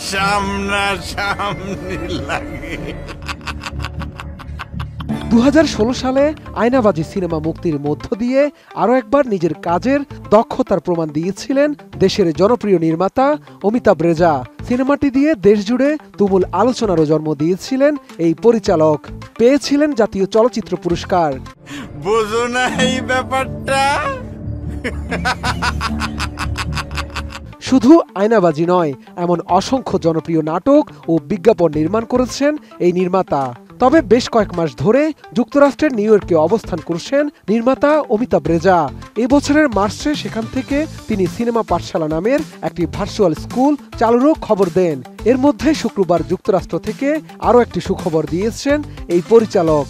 সামনাসামনি লাগে। 2016 সালে আয়নাবাজি সিনেমা মুক্তির মধ্য দিয়ে আরও একবার নিজের কাজের দক্ষতার প্রমাণ দিয়েছিলেন দেশের জনপ্রিয় নির্মাতা অমিতাভ রেজা। সিনেমাটি দিয়ে দেশজুড়ে তুমুল আলোচনারও জন্ম দিয়েছিলেন এই পরিচালক। পেয়েছিলেন জাতীয় চলচ্চিত্র পুরস্কার। বুঝো না এই ব্যাপারটা? শুধু আয়নাবাজি নয়, এমন অসংখ্য জনপ্রিয় নাটক ও বিজ্ঞাপন নির্মাণ করেছেন এই নির্মাতা। তবে বেশ কয়েক মাস ধরে যুক্তরাষ্ট্রের নিউ ইয়র্কে অবস্থান করছেন নির্মাতা অমিতাভ রেজা। এবছরের মার্চে সেখান থেকে তিনি সিনেমা পাঠশালা নামের একটি ভার্চুয়াল স্কুল চালুরও খবর দেন। এর মধ্যে শুক্রবার যুক্তরাষ্ট্র থেকে আরও একটি সুখবর দিয়েছেন এই পরিচালক।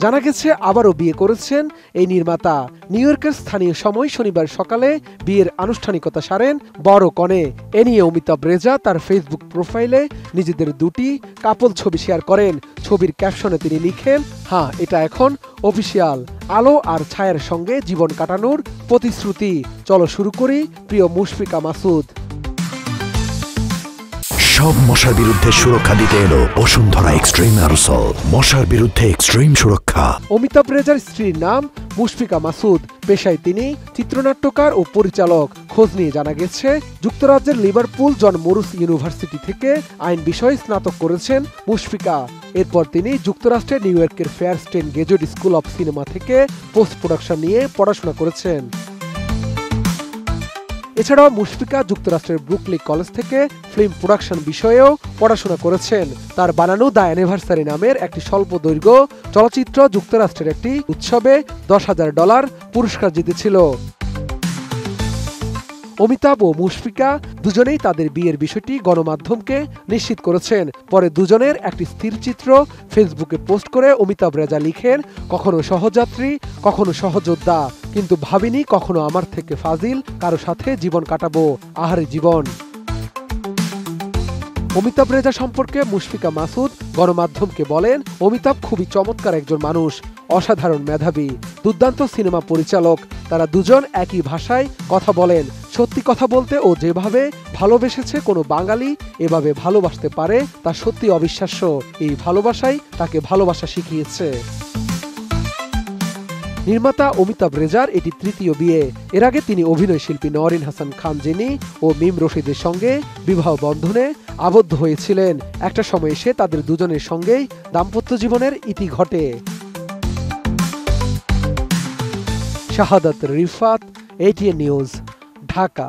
জানা গেছে আবারও বিয়ে করেছেন এই নির্মাতা। নিউ ইয়র্কের স্থানীয় সময় শনিবার সকালে বিয়ের আনুষ্ঠানিকতা সারেন বর ও কনে। এ নিয়ে অমিতাভ রেজা তার ফেসবুক প্রোফাইলে নিজেদের দুটি কাপল ছবি শেয়ার করেন। ছবির ক্যাপশনে তিনি লিখেন, হ্যাঁ, এটা এখন অফিসিয়াল। আলো আর ছায়ার সঙ্গে জীবন কাটানোর প্রতিশ্রুতি। চলো শুরু করি, প্রিয় মুশফিকা মাসুদ। সব মশার বিরুদ্ধে সুরক্ষা দিতে এলো বসুন্ধরা এক্সট্রিম অ্যারোসল, মশার বিরুদ্ধে এক্সট্রিম সুরক্ষা। অমিতাভ রেজার স্ত্রীর নাম মুশফিকা মাসুদ। পেশায় তিনি চিত্রনাট্যকার ও পরিচালক। খোঁজ নিয়ে জানা গেছে, যুক্তরাজ্যের লিভারপুল জন মোরুস ইউনিভার্সিটি থেকে আইন বিষয়ে স্নাতক করেছেন মুশফিকা। এরপর তিনি যুক্তরাষ্ট্রের নিউ ইয়র্কের ফেয়ারস্টেন গেজেট স্কুল অব সিনেমা থেকে পোস্ট প্রোডাকশন নিয়ে পড়াশোনা করেছেন। এছাড়াও মুশফিকা যুক্তরাষ্ট্রের ব্রুকলি কলেজ থেকে ফিল্ম প্রোডাকশন বিষয়েও পড়াশোনা করেছেন। তার বানানো দ্য অ্যানিভার্সারি নামের একটি স্বল্প দৈর্ঘ্য চলচ্চিত্র যুক্তরাষ্ট্রের একটি উৎসবে $10,000 পুরস্কার জিতেছিল। অমিতাভ ও মুশফিকা দুজনেই তাদের বিয়ের বিষয়টি গণমাধ্যমকে নিশ্চিত করেছেন। পরে দুজনের একটি স্থির চিত্র ফেসবুকে পোস্ট করে অমিতাভ রেজা লিখেন, কখনো সহযাত্রী, কখনো সহযোদ্ধা, কিন্তু ভাবিনি কখনো আমার থেকে ফাজিল কারো সাথে জীবন কাটাবো। আহারে জীবন। অমিতাভ রেজা সম্পর্কে মুশফিকা মাসুদ গণমাধ্যমকে বলেন, অমিতাভ খুবই চমৎকার একজন মানুষ, অসাধারণ মেধাবী, দুর্দান্ত সিনেমা পরিচালক। তারা দুজন একই ভাষায় কথা বলেন। সত্যি কথা বলতে ও যেভাবে ভালোবেসেছে কোনো বাঙালি এভাবে ভালোবাসতে পারে তা সত্যি অবিশ্বাস্য। এই ভালোবাসাই তাকে ভালোবাসা শিখিয়েছে। নির্মাতা অমিতাভ রেজার এটি তৃতীয় বিয়ে। এর আগে তিনি অভিনয় শিল্পী নওরিন হাসান খান জেনি ও মিম রশিদের সঙ্গে বিবাহ বন্ধনে আবদ্ধ হয়েছিলেন। একটা সময় এসে তাদের দুজনের সঙ্গেই দাম্পত্য জীবনের ইতি ঘটে। শাহাদাত রিফাত, ATN নিউজ, ঢাকা।